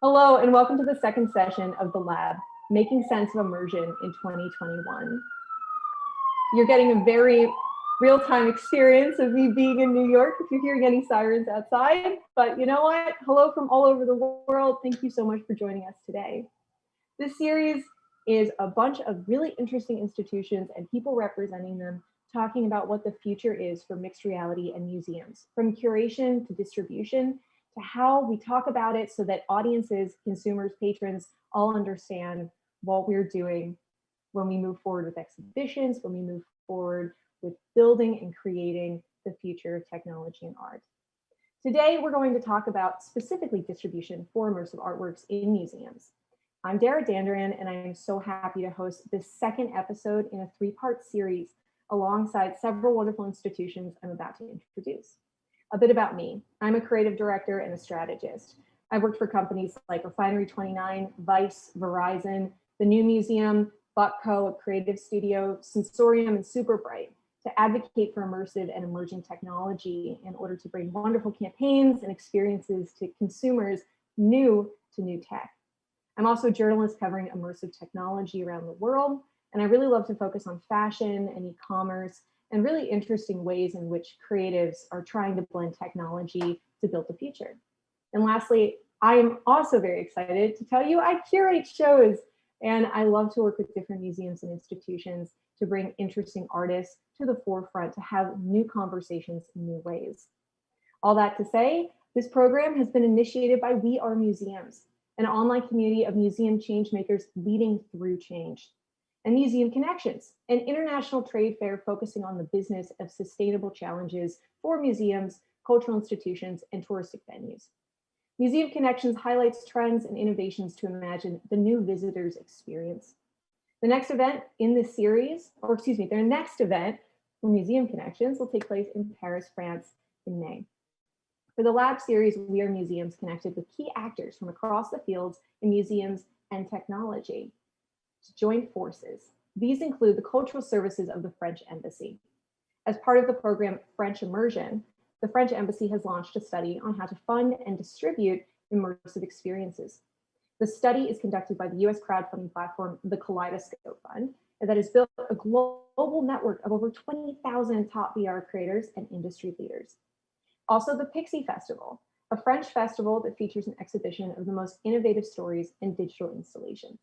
Hello, and welcome to the second session of the lab, Making Sense of Immersion in 2021. You're getting a very real-time experience of me being in New York if you're hearing any sirens outside, but you know what? Hello from all over the world. Thank you so much for joining us today. This series is a bunch of really interesting institutions and people representing them talking about what the future is for mixed reality and museums, from curation to distribution, to how we talk about it so that audiences, consumers, patrons all understand what we're doing when we move forward with exhibitions, when we move forward with building and creating the future of technology and art. Today, we're going to talk about specifically distribution for immersive artworks in museums. I'm Darragh Dandurand, and I am so happy to host this second episode in a three-part series alongside several wonderful institutions I'm about to introduce. A bit about me. I'm a creative director and a strategist. I've worked for companies like Refinery 29, Vice, Verizon, the New Museum, Buckco, a creative studio, Sensorium, and Superbright to advocate for immersive and emerging technology in order to bring wonderful campaigns and experiences to consumers new to new tech. I'm also a journalist covering immersive technology around the world, and I really love to focus on fashion and e-commerce and really interesting ways in which creatives are trying to blend technology to build the future. And lastly, I am also very excited to tell you I curate shows, and I love to work with different museums and institutions to bring interesting artists to the forefront to have new conversations in new ways. All that to say, this program has been initiated by We Are Museums, an online community of museum change makers leading through change, and Museum Connections, an international trade fair focusing on the business of sustainable challenges for museums, cultural institutions, and touristic venues. Museum Connections highlights trends and innovations to imagine the new visitor's experience. The next event in this series, or excuse me, their next event for Museum Connections will take place in Paris, France in May. For the lab series, We Are Museums connected with key actors from across the fields in museums and technology to join forces. These include the cultural services of the French Embassy. As part of the program French Immersion, the French Embassy has launched a study on how to fund and distribute immersive experiences. The study is conducted by the US crowdfunding platform, the Kaleidoscope Fund, and that has built a global network of over 20,000 top VR creators and industry leaders. Also, the Pixie Festival, a French festival that features an exhibition of the most innovative stories and digital installations.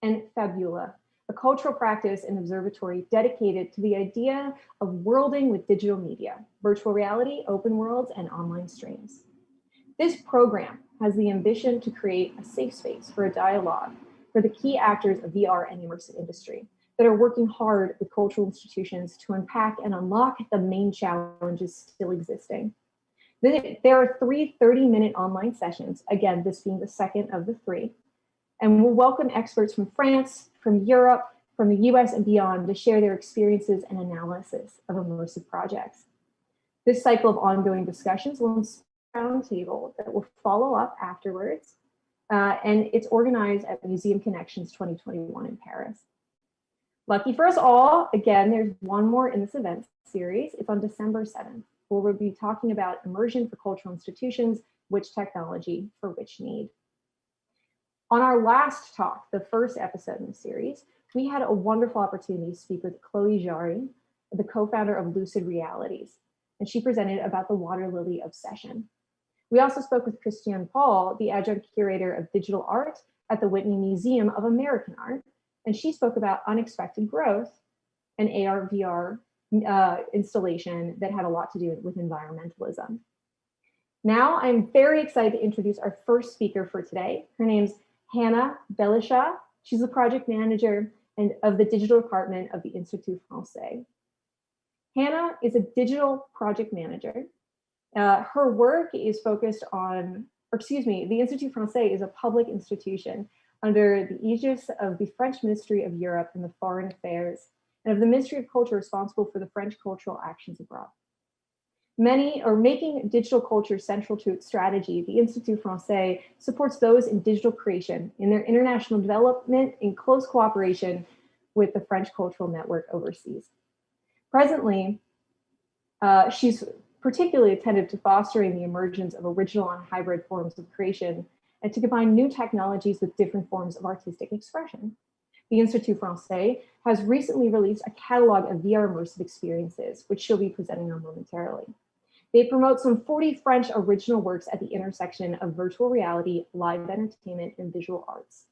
And Fabula, a cultural practice and observatory dedicated to the idea of worlding with digital media, virtual reality, open worlds, and online streams. This program has the ambition to create a safe space for a dialogue for the key actors of VR and immersive industry that are working hard with cultural institutions to unpack and unlock the main challenges still existing. There are 3 30-minute online sessions, again, this being the second of the 3, and we'll welcome experts from France, from Europe, from the US and beyond to share their experiences and analysis of immersive projects. This cycle of ongoing discussions will inspire a roundtable that will follow up afterwards, and it's organized at Museum Connections 2021 in Paris. Lucky for us all, again, there's one more in this event series. It's on December 7th, where we'll be talking about immersion for cultural institutions, which technology for which need. On our last talk, the first episode in the series, we had a wonderful opportunity to speak with Chloe Jari, the co-founder of Lucid Realities, and she presented about the water lily obsession. We also spoke with Christiane Paul, the adjunct curator of digital art at the Whitney Museum of American Art, and she spoke about unexpected growth and AR/VR installation that had a lot to do with environmentalism. Now I'm very excited to introduce our first speaker for today. Her name's Hannah Bellicha. She's the project manager of the digital department of the Institut Français. Hannah is a digital project manager. Her work is focused on, the Institut Français is a public institution under the aegis of the French Ministry of Europe and the Foreign Affairs, and of the Ministry of Culture responsible for the French cultural actions abroad. Making digital culture central to its strategy, the Institut Français supports those in digital creation in their international development in close cooperation with the French Cultural Network overseas. Presently, she's particularly attentive to fostering the emergence of original and hybrid forms of creation and to combine new technologies with different forms of artistic expression. The Institut Français has recently released a catalog of VR immersive experiences, which she'll be presenting on momentarily. They promote some 40 French original works at the intersection of virtual reality, live entertainment, and visual arts.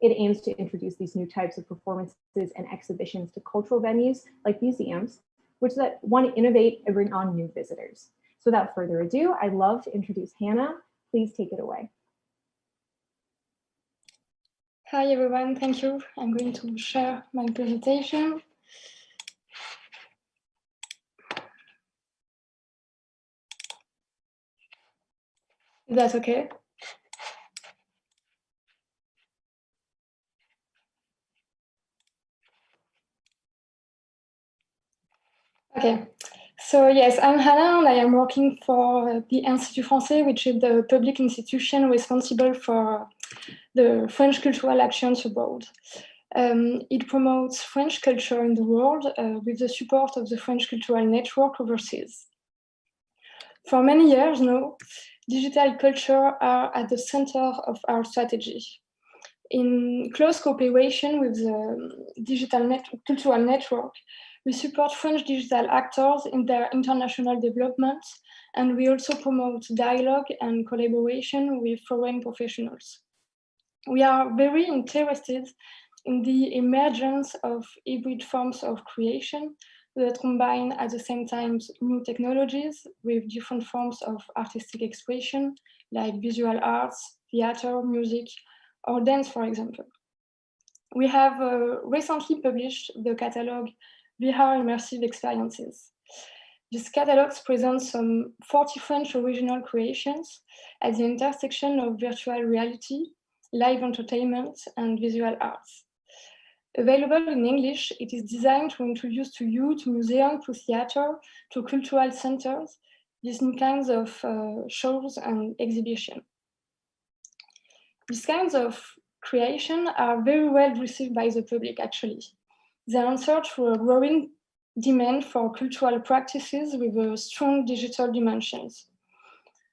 It aims to introduce these new types of performances and exhibitions to cultural venues like museums, which that want to innovate and bring on new visitors. So without further ado, I'd love to introduce Hannah. Please take it away. Hi everyone, thank you. I'm going to share my presentation. Is that okay? Okay, so yes, I'm Hannah and I am working for the Institut Français, which is the public institution responsible for the French cultural actions abroad. It promotes French culture in the world with the support of the French cultural network overseas. For many years now, digital culture are at the center of our strategy. In close cooperation with the cultural network, we support French digital actors in their international development, and we also promote dialogue and collaboration with foreign professionals. We are very interested in the emergence of hybrid forms of creation that combine at the same time new technologies with different forms of artistic expression, like visual arts, theater, music, or dance, for example. We have recently published the catalog VR Immersive Experiences. This catalog presents some 40 French original creations at the intersection of virtual reality, live entertainment, and visual arts. Available in English, it is designed to introduce to you, to museums, to theater, to cultural centers, these new kinds of shows and exhibitions. These kinds of creation are very well received by the public, actually. They answer to a growing demand for cultural practices with strong digital dimensions.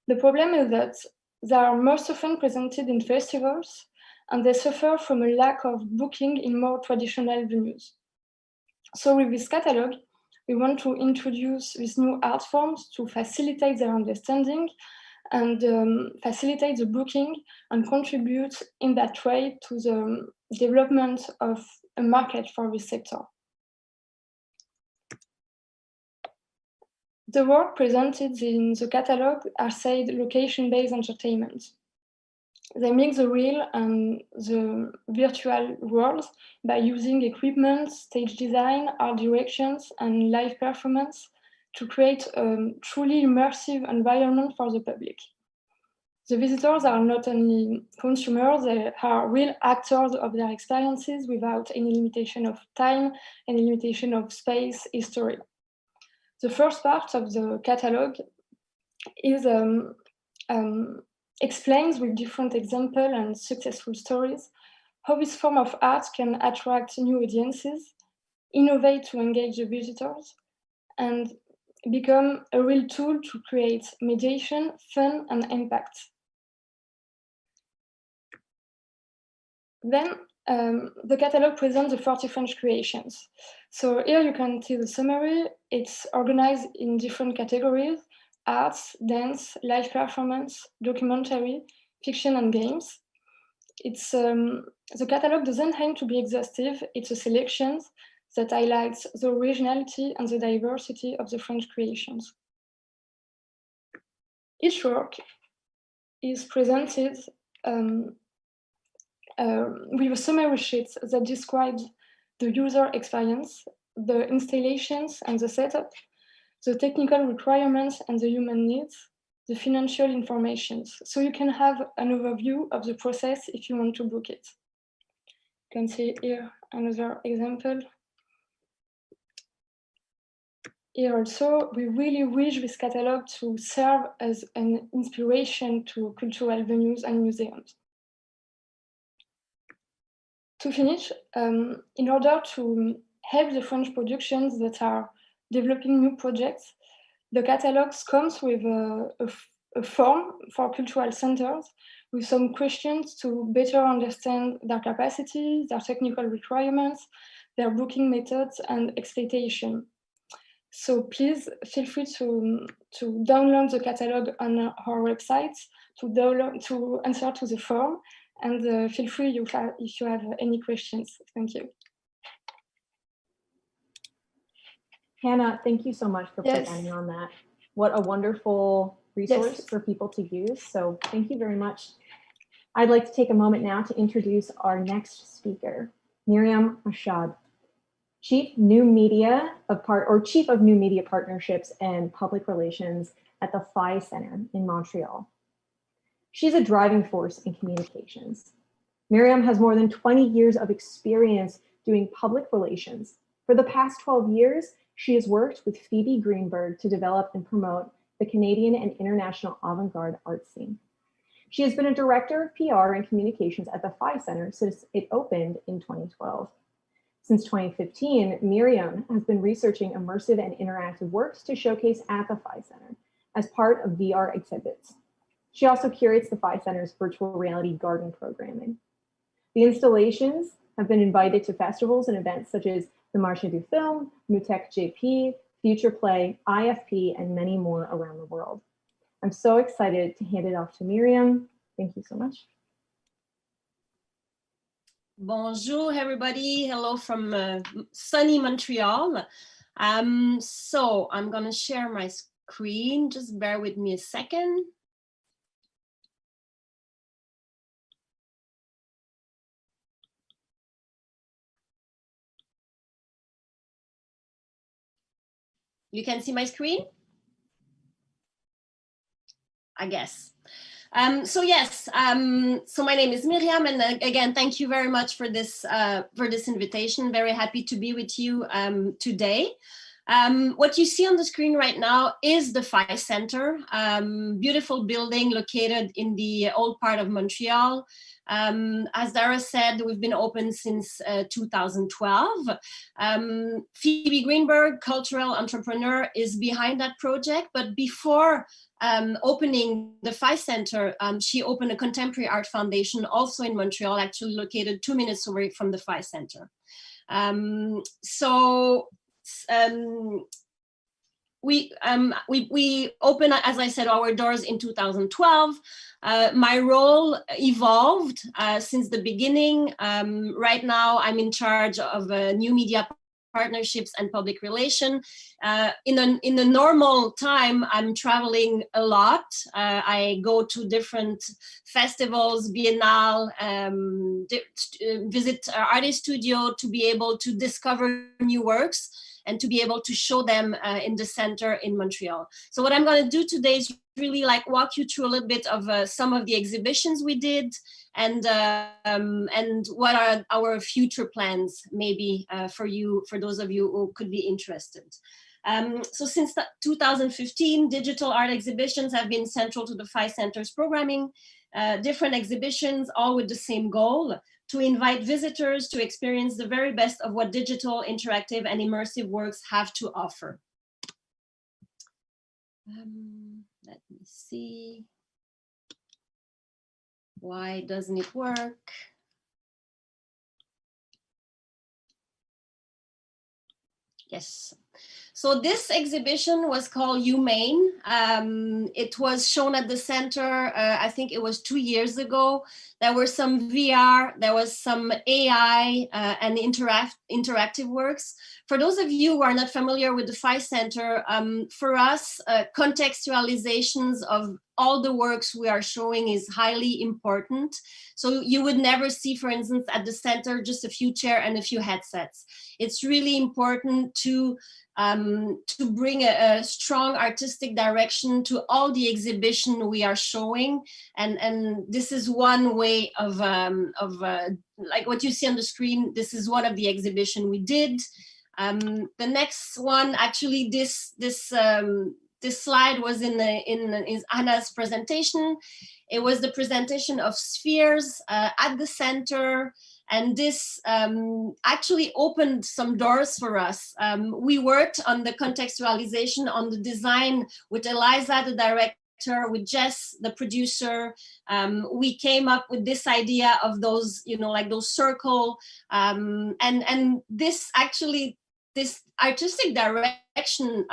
The problem is that they are most often presented in festivals, and they suffer from a lack of booking in more traditional venues. So with this catalog, we want to introduce these new art forms to facilitate their understanding and facilitate the booking and contribute in that way to the development of a market for this sector. The work presented in the catalog are said location-based entertainment. They mix the real and the virtual worlds by using equipment, stage design, art directions, and live performance to create a truly immersive environment for the public. The visitors are not only consumers, they are real actors of their experiences without any limitation of time, any limitation of space, history. The first part of the catalog is explains with different examples and successful stories how this form of art can attract new audiences, innovate to engage the visitors, and become a real tool to create mediation, fun, and impact. Then the catalog presents the 40 French creations. So here you can see the summary. It's organized in different categories: arts, dance, live performance, documentary, fiction, and games. It's the catalog doesn't aim to be exhaustive. It's a selection that highlights the originality and the diversity of the French creations. Each work is presented with a summary sheet that describes the user experience, the installations and the setup, the technical requirements and the human needs, the financial information. So you can have an overview of the process if you want to book it. You can see here another example. Here also, we really wish this catalog to serve as an inspiration to cultural venues and museums. To finish, in order to help the French productions that are developing new projects, the catalogs comes with a a form for cultural centers with some questions to better understand their capacities, their technical requirements, their booking methods and expectation. So please feel free to download the catalog on our website, to answer to the form, and feel free if you have any questions. Thank you. Hannah, thank you so much for presenting on that. What a wonderful resource for people to use. So thank you very much. I'd like to take a moment now to introduce our next speaker, Myriam Achard, Chief of New Media Partnerships and Public Relations at the Phi Center in Montreal. She's a driving force in communications. Myriam has more than 20 years of experience doing public relations. For the past 12 years, she has worked with Phoebe Greenberg to develop and promote the Canadian and international avant-garde art scene. She has been a director of PR and communications at the Phi Center since it opened in 2012. Since 2015, Myriam has been researching immersive and interactive works to showcase at the Phi Center as part of VR exhibits. She also curates the Phi Center's virtual reality garden programming. The installations have been invited to festivals and events such as the Marché du Film, Mutec JP, Future Play, IFP, and many more around the world. I'm so excited to hand it off to Myriam. Thank you so much. Bonjour, everybody. Hello from sunny Montreal. So I'm going to share my screen. Just bear with me a second. You can see my screen? I guess. So yes, so my name is Myriam, and again, thank you very much for this invitation. Very happy to be with you today. What you see on the screen right now is the Phi Center, beautiful building located in the old part of Montreal. As Darragh said, we've been open since 2012. Phoebe Greenberg, cultural entrepreneur, is behind that project, but before opening the Phi Center, she opened a contemporary art foundation also in Montreal, actually located 2 minutes away from the Phi Center. We opened, as I said, our doors in 2012. My role evolved since the beginning. Right now, I'm in charge of new media partnerships and public relation. In the normal time, I'm traveling a lot. I go to different festivals, biennale, visit artist studio to be able to discover new works and to be able to show them in the center in Montreal. So what I'm going to do today is really like walk you through a little bit of some of the exhibitions we did and what are our future plans maybe for those of you who could be interested. So since 2015, digital art exhibitions have been central to the Phi Center's programming, different exhibitions, all with the same goal: to invite visitors to experience the very best of what digital, interactive, and immersive works have to offer. Let me see. Why doesn't it work? Yes. So this exhibition was called Humane. It was shown at the center, I think it was 2 years ago. There were some VR, there was some AI and interactive works. For those of you who are not familiar with the Phi Center, for us, contextualizations of all the works we are showing is highly important. So you would never see, for instance, at the center, just a few chairs and a few headsets. It's really important to bring a strong artistic direction to all the exhibition we are showing. And this is one way of like what you see on the screen, this is one of the exhibition we did. The next one, actually this slide was in Anna's presentation. It was the presentation of spheres at the center. And this actually opened some doors for us. We worked on the contextualization, on the design with Eliza, the director with Jess, the producer, we came up with this idea of those, like those circle, and this actually, this artistic direction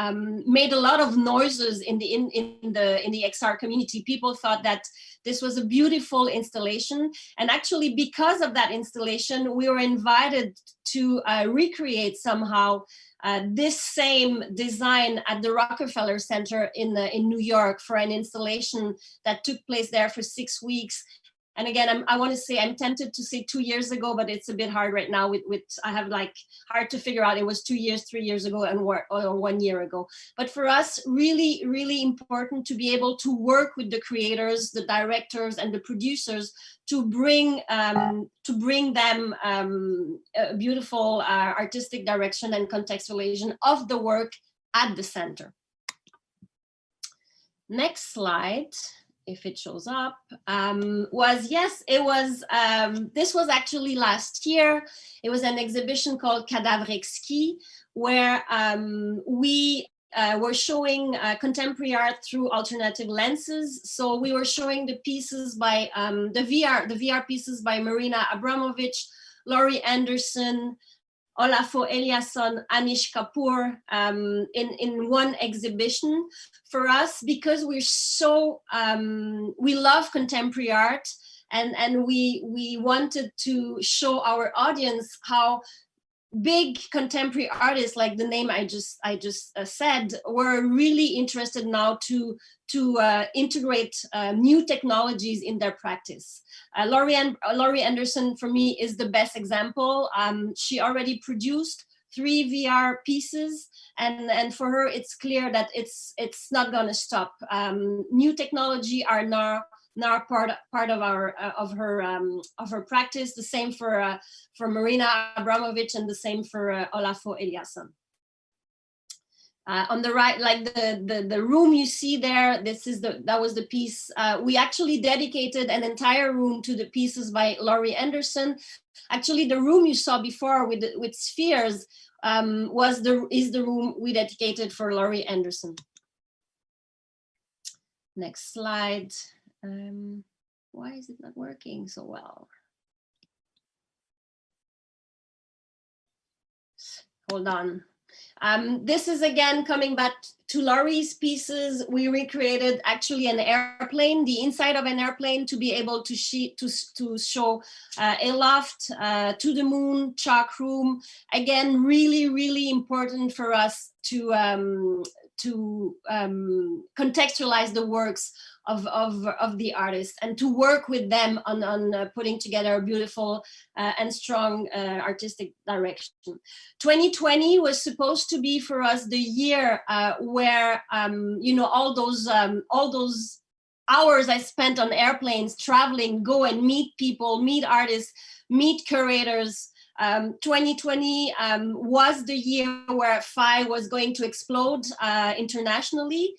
made a lot of noises in the XR community. People thought that this was a beautiful installation, and actually because of that installation, we were invited to recreate somehow this same design at the Rockefeller Center in New York for an installation that took place there for 6 weeks. And again, I want to say, I'm tempted to say 2 years ago, but it's a bit hard right now with I have like hard to figure out. It was 2 years, 3 years ago, and or 1 year ago. But for us, really, really important to be able to work with the creators, the directors, and the producers to bring them a beautiful artistic direction and contextualization of the work at the center. Next slide, if it shows up, this was actually last year. It was an exhibition called Cadavre Exquis, where we were showing contemporary art through alternative lenses. So we were showing the pieces by, the VR pieces by Marina Abramovich, Laurie Anderson, Olafo Eliasson, Anish Kapoor in one exhibition. For us, because we're so, we love contemporary art, and we wanted to show our audience how big contemporary artists, like the name I just said, were really interested now to integrate new technologies in their practice. Laurie Anderson, for me, is the best example. She already produced 3 VR pieces, and for her, it's clear that it's not going to stop. New technology are now part of her practice. The same for Marina Abramovich, and the same for Olafo Eliasson. On the right, like the room you see there, that was the piece. We actually dedicated an entire room to the pieces by Laurie Anderson. Actually, the room you saw before with spheres is the room we dedicated for Laurie Anderson. Next slide. Why is it not working so well? Hold on. This is again coming back to Laurie's pieces. We recreated actually an airplane, the inside of an airplane, to be able to show a loft, to the moon, chalk room. Again, really, really important for us to contextualize the works of the artist, and to work with them on putting together a beautiful and strong artistic direction. 2020 was supposed to be for us the year where all those hours I spent on airplanes traveling, go and meet people, meet artists, meet curators. 2020 was the year where Phi was going to explode internationally.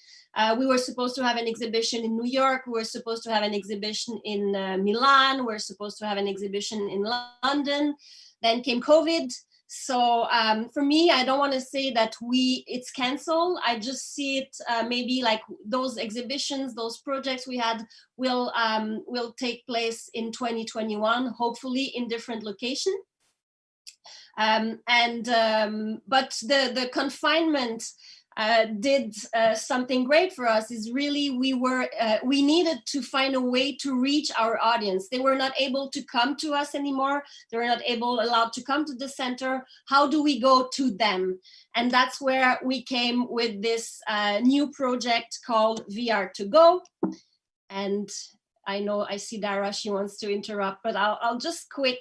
We were supposed to have an exhibition in New York. We were supposed to have an exhibition in Milan. We were supposed to have an exhibition in London. Then came COVID. So for me, I don't want to say that it's canceled. I just see it maybe like those exhibitions, those projects we had will take place in 2021, hopefully in different locations. But the confinement did something great for us. Is really we needed to find a way to reach our audience. They were not able to come to us anymore. They were not allowed to come to the center. How do we go to them? And that's where we came with this new project called VR to Go. And I know I see Darragh, she wants to interrupt, but I'll just quick.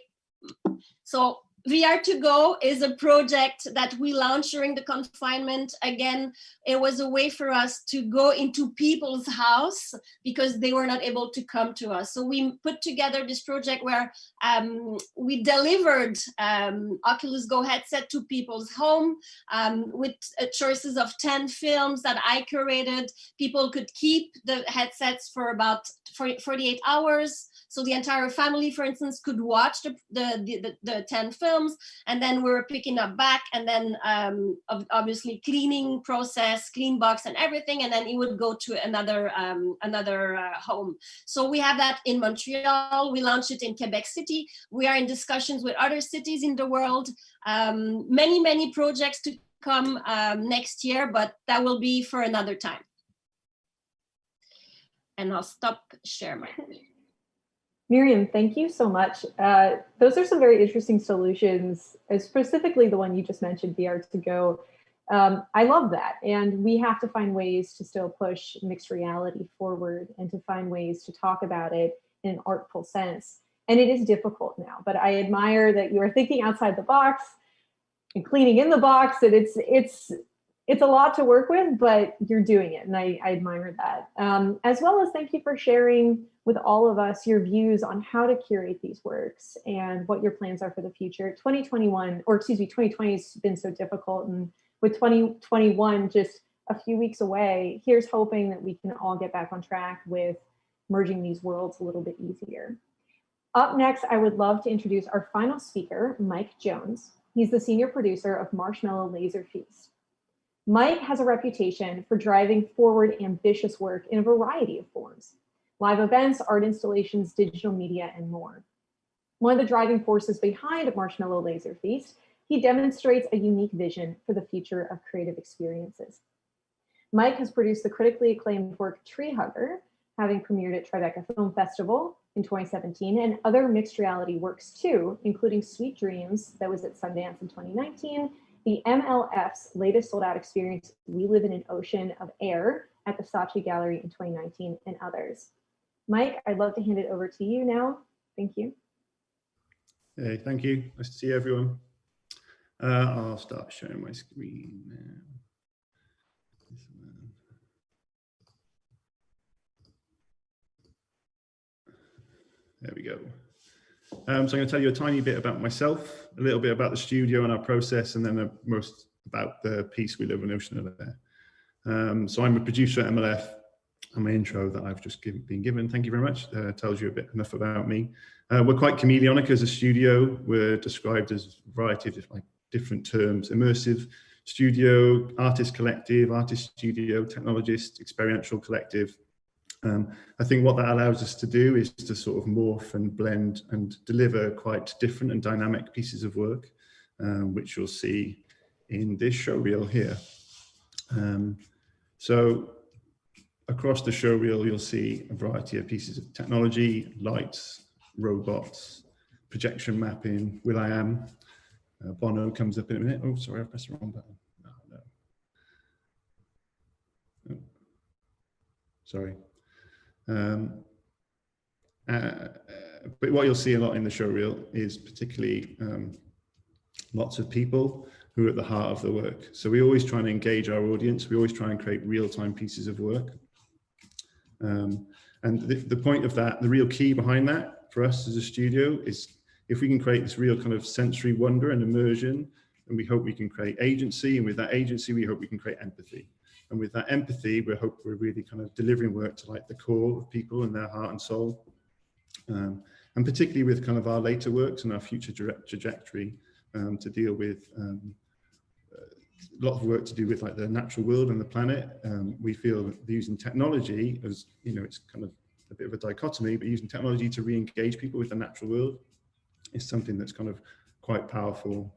So VR to Go is a project that we launched during the confinement. Again, it was a way for us to go into people's house because they were not able to come to us. So we put together this project where we delivered Oculus Go headset to people's home with choices of 10 films that I curated. People could keep the headsets for about 48 hours. So the entire family, for instance, could watch the 10 films. films, and then we were picking up back, and then obviously cleaning process, clean box and everything, and then it would go to another home. So we have that in Montreal. We launched it in Quebec City. We are in discussions with other cities in the world. Many projects to come next year, but that will be for another time. And I'll stop share my screen. Myriam, thank you so much. Those are some very interesting solutions, specifically the one you just mentioned, VR2Go. I love that. And we have to find ways to still push mixed reality forward and to find ways to talk about it in an artful sense. And it is difficult now, but I admire that you are thinking outside the box and cleaning in the box, and it's a lot to work with, but you're doing it, and I admire that. As well as thank you for sharing with all of us your views on how to curate these works and what your plans are for the future. 2020 has been so difficult, and with 2021 just a few weeks away, here's hoping that we can all get back on track with merging these worlds a little bit easier. Up next, I would love to introduce our final speaker, Mike Jones. He's the senior producer of Marshmallow Laser Feast. Mike has a reputation for driving forward ambitious work in a variety of forms: live events, art installations, digital media, and more. One of the driving forces behind Marshmallow Laser Feast, he demonstrates a unique vision for the future of creative experiences. Mike has produced the critically acclaimed work Tree Hugger, having premiered at Tribeca Film Festival in 2017, and other mixed reality works too, including Sweet Dreams, that was at Sundance in 2019, the MLF's latest sold-out experience, We Live in an Ocean of Air, at the Saatchi Gallery in 2019, and others. Mike, I'd love to hand it over to you now. Thank you. Hey, thank you. Nice to see everyone. I'll start sharing my screen now. There we go. So I'm going to tell you a tiny bit about myself, a little bit about the studio and our process, and then most about the piece We Live in an Ocean of Air. So I'm a producer at MLF, and my intro that I've just been given, thank you very much, tells you enough about me. We're quite chameleonic as a studio. We're described as a variety of different terms: immersive studio, artist collective, artist studio, technologist, experiential collective. I think what that allows us to do is to sort of morph and blend and deliver quite different and dynamic pieces of work, which you'll see in this showreel here. So across the showreel, you'll see a variety of pieces of technology: lights, robots, projection mapping, will.i.am. Bono comes up in a minute. Oh, sorry, I pressed the wrong button. No. Oh, sorry. But what you'll see a lot in the showreel is particularly lots of people who are at the heart of the work. So we always try and engage our audience. We always try and create real-time pieces of work. And the point of that, the real key behind that for us as a studio is if we can create this real kind of sensory wonder and immersion, and we hope we can create agency, and with that agency, we hope we can create empathy. And with that empathy, we hope we're really kind of delivering work to like the core of people and their heart and soul. And particularly with kind of our later works and our future trajectory to deal with a lot of work to do with like the natural world and the planet. We feel that using technology, as you know, it's kind of a bit of a dichotomy, but using technology to re-engage people with the natural world is something that's kind of quite powerful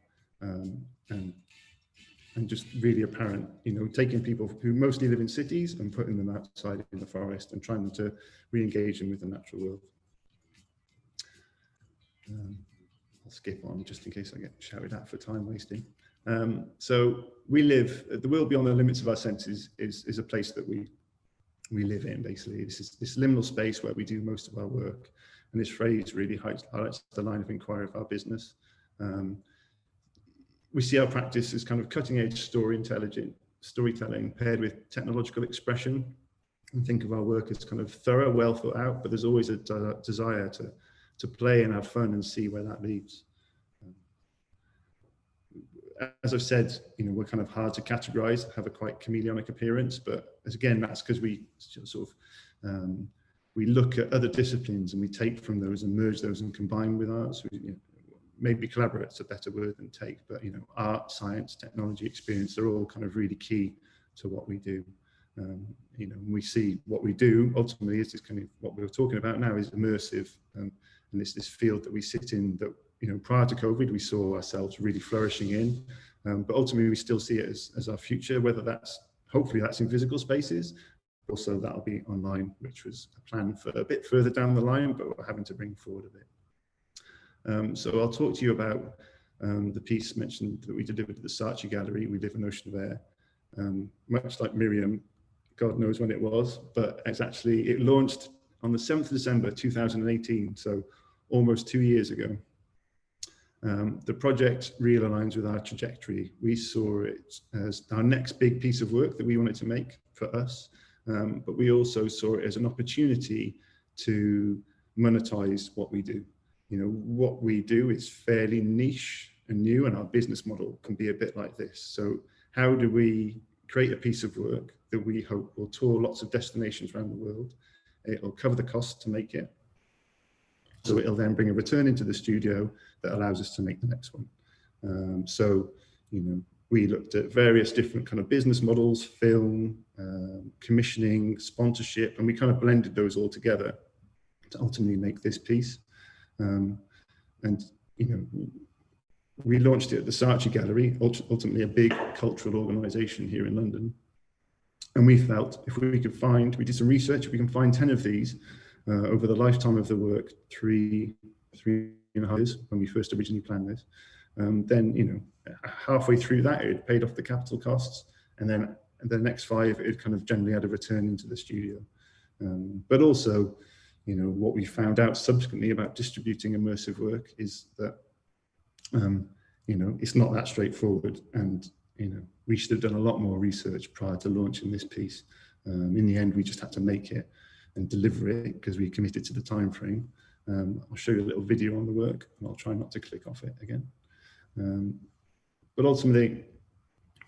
and just really apparent, you know, taking people who mostly live in cities and putting them outside in the forest and trying to re-engage them with the natural world. I'll skip on just in case I get shouted at for time wasting. So we live, the world beyond the limits of our senses is a place that we live in, basically. This is this liminal space where we do most of our work. And this phrase really highlights the line of inquiry of our business. We see our practice as kind of cutting edge storytelling paired with technological expression, and think of our work as kind of thorough, well thought out, but there's always a desire to play and have fun and see where that leads. As I've said, you know, we're kind of hard to categorize, have a quite chameleonic appearance, but again, that's because we sort of, we look at other disciplines and we take from those and merge those and combine with ours. maybe collaborate's a better word than take, but art, science, technology, experience, they're all kind of really key to what we do. We see what we do ultimately is this kind of what we're talking about now is immersive, and it's this field that we sit in that prior to COVID we saw ourselves really flourishing in, but ultimately we still see it as our future, whether hopefully that's in physical spaces. Also that'll be online, which was a plan for a bit further down the line, but we're having to bring forward a bit. So I'll talk to you about the piece mentioned that we delivered at the Saatchi Gallery, We Live in Ocean of Air. Much like Myriam, God knows when it was, but it launched on the 7th of December 2018, so almost 2 years ago. The project really aligns with our trajectory. We saw it as our next big piece of work that we wanted to make for us, but we also saw it as an opportunity to monetize what we do. What we do is fairly niche and new, and our business model can be a bit like this. So how do we create a piece of work that we hope will tour lots of destinations around the world? It'll cover the cost to make it. So it'll then bring a return into the studio that allows us to make the next one. We looked at various different kind of business models, film, commissioning, sponsorship, and we kind of blended those all together to ultimately make this piece. We launched it at the Saatchi Gallery, ultimately a big cultural organisation here in London. And we felt if we did some research, if we can find 10 of these over the lifetime of the work, three and a half years when we first originally planned this, then halfway through that it paid off the capital costs, and then the next 5 it kind of generally had a return into the studio. But also, what we found out subsequently about distributing immersive work is that it's not that straightforward, and we should have done a lot more research prior to launching this piece. In the end, we just had to make it and deliver it because we committed to the time frame. I'll show you a little video on the work, and I'll try not to click off it again. But ultimately,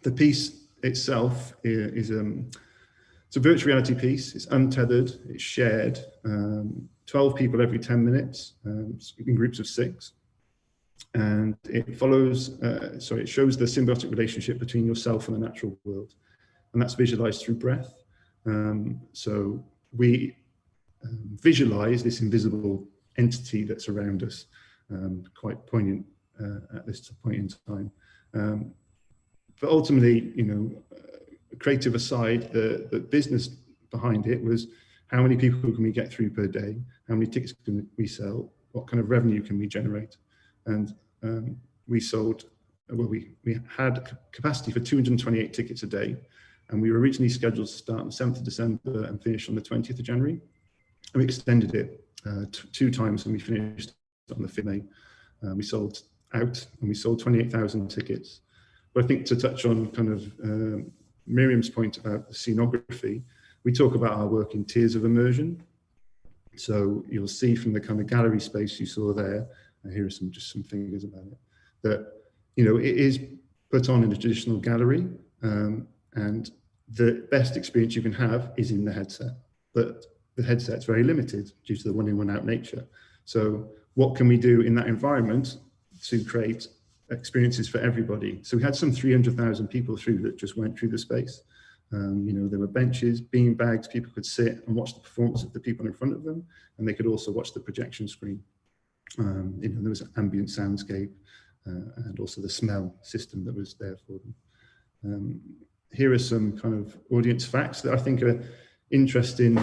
the piece itself is it's a virtual reality piece. It's untethered, it's shared, 12 people every 10 minutes in groups of 6. And it follows, it shows the symbiotic relationship between yourself and the natural world. And that's visualized through breath. So we visualize this invisible entity that's around us, quite poignant at this point in time. But ultimately, creative aside, the business behind it was how many people can we get through per day? How many tickets can we sell? What kind of revenue can we generate? And we sold, we had capacity for 228 tickets a day. And we were originally scheduled to start on the 7th of December and finish on the 20th of January. And we extended it 2 times, and we finished on the 5th of May. We sold out, and we sold 28,000 tickets. But I think to touch on kind of Myriam's point about the scenography, we talk about our work in tiers of immersion. So you'll see from the kind of gallery space you saw there, and here are just some figures about it, that it is put on in a traditional gallery, and the best experience you can have is in the headset, but the headset's very limited due to the one in, one out nature. So what can we do in that environment to create experiences for everybody? So we had some 300,000 people through that just went through the space. There were benches, bean bags, people could sit and watch the performance of the people in front of them, and they could also watch the projection screen. There was an ambient soundscape and also the smell system that was there for them. Here are some kind of audience facts that I think are interesting,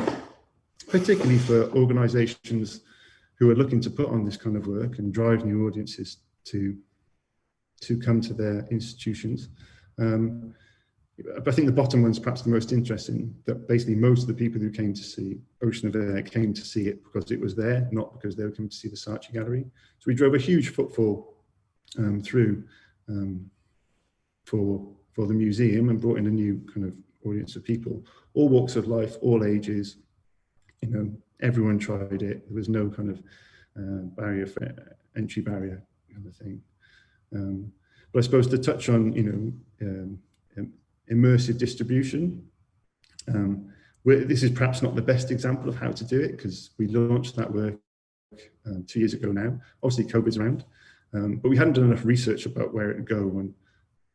particularly for organizations who are looking to put on this kind of work and drive new audiences to come to their institutions. But I think the bottom one's perhaps the most interesting, that basically most of the people who came to see Ocean of Air came to see it because it was there, not because they were coming to see the Saatchi Gallery. So we drove a huge footfall through for the museum and brought in a new kind of audience of people, all walks of life, all ages. Everyone tried it. There was no kind of entry barrier kind of thing. But I suppose to touch on, immersive distribution, this is perhaps not the best example of how to do it because we launched that work 2 years ago now. Obviously, COVID's around, but we hadn't done enough research about where it would go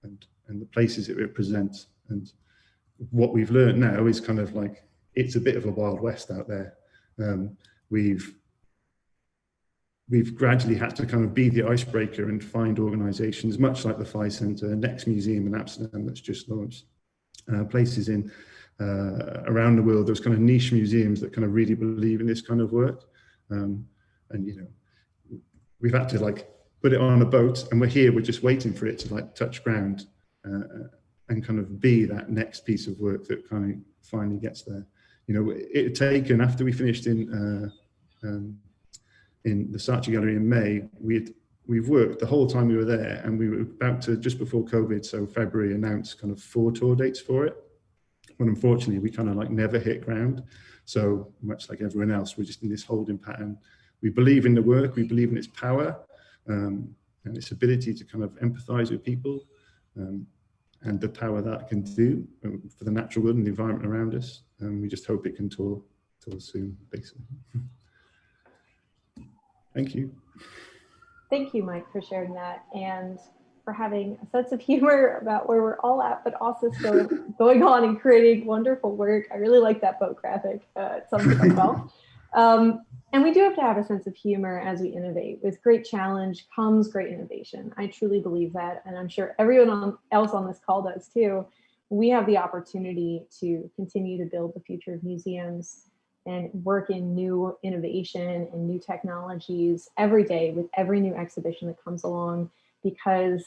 and the places it represents. And what we've learned now is kind of like, it's a bit of a Wild West out there. We've gradually had to kind of be the icebreaker and find organizations, much like the Phi Centre, Next Museum in Amsterdam that's just launched, places in around the world, those kind of niche museums that kind of really believe in this kind of work. And, you know, we've had to like put it on a boat, and we're here, we're just waiting for it to like touch ground and kind of be that next piece of work that kind of finally gets there. You know, it had taken, after we finished in the Saatchi Gallery in May, we've worked the whole time we were there, and we were about to, just before COVID, so February, announce kind of 4 tour dates for it. But unfortunately, we kind of like never hit ground. So much like everyone else, we're just in this holding pattern. We believe in the work, we believe in its power and its ability to kind of empathize with people and the power that can do for the natural world and the environment around us. And we just hope it can tour soon, basically. Thank you. Thank you, Mike, for sharing that and for having a sense of humor about where we're all at, but also still going on and creating wonderful work. I really like that boat graphic. It sums it up well. And we do have to have a sense of humor as we innovate. With great challenge comes great innovation. I truly believe that, and I'm sure everyone else on this call does too. We have the opportunity to continue to build the future of museums and work in new innovation and new technologies every day with every new exhibition that comes along, because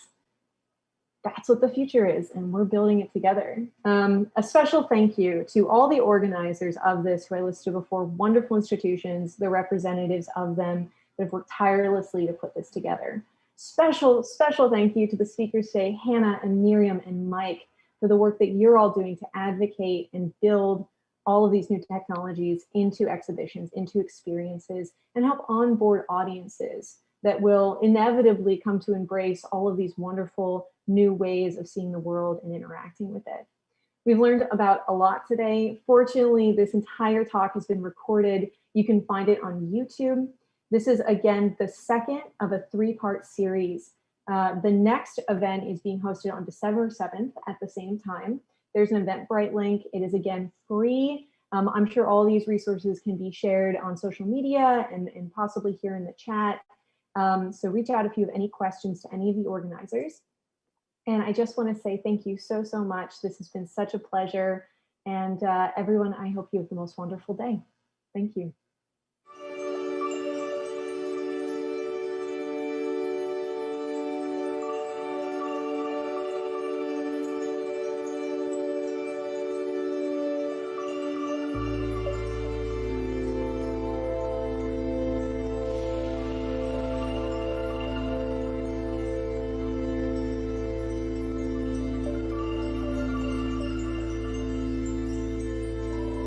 that's what the future is, and we're building it together. A special thank you to all the organizers of this who I listed before, wonderful institutions, the representatives of them that have worked tirelessly to put this together. Special thank you to the speakers today, Hannah and Myriam and Mike, for the work that you're all doing to advocate and build all of these new technologies into exhibitions, into experiences, and help onboard audiences that will inevitably come to embrace all of these wonderful new ways of seeing the world and interacting with it. We've learned about a lot today. Fortunately, this entire talk has been recorded. You can find it on YouTube. This is, again, the second of a 3-part series. The next event is being hosted on December 7th at the same time. There's an Eventbrite link. It is, again, free. I'm sure all these resources can be shared on social media and possibly here in the chat. So reach out if you have any questions to any of the organizers. And I just want to say thank you so much. This has been such a pleasure. And everyone, I hope you have the most wonderful day. Thank you.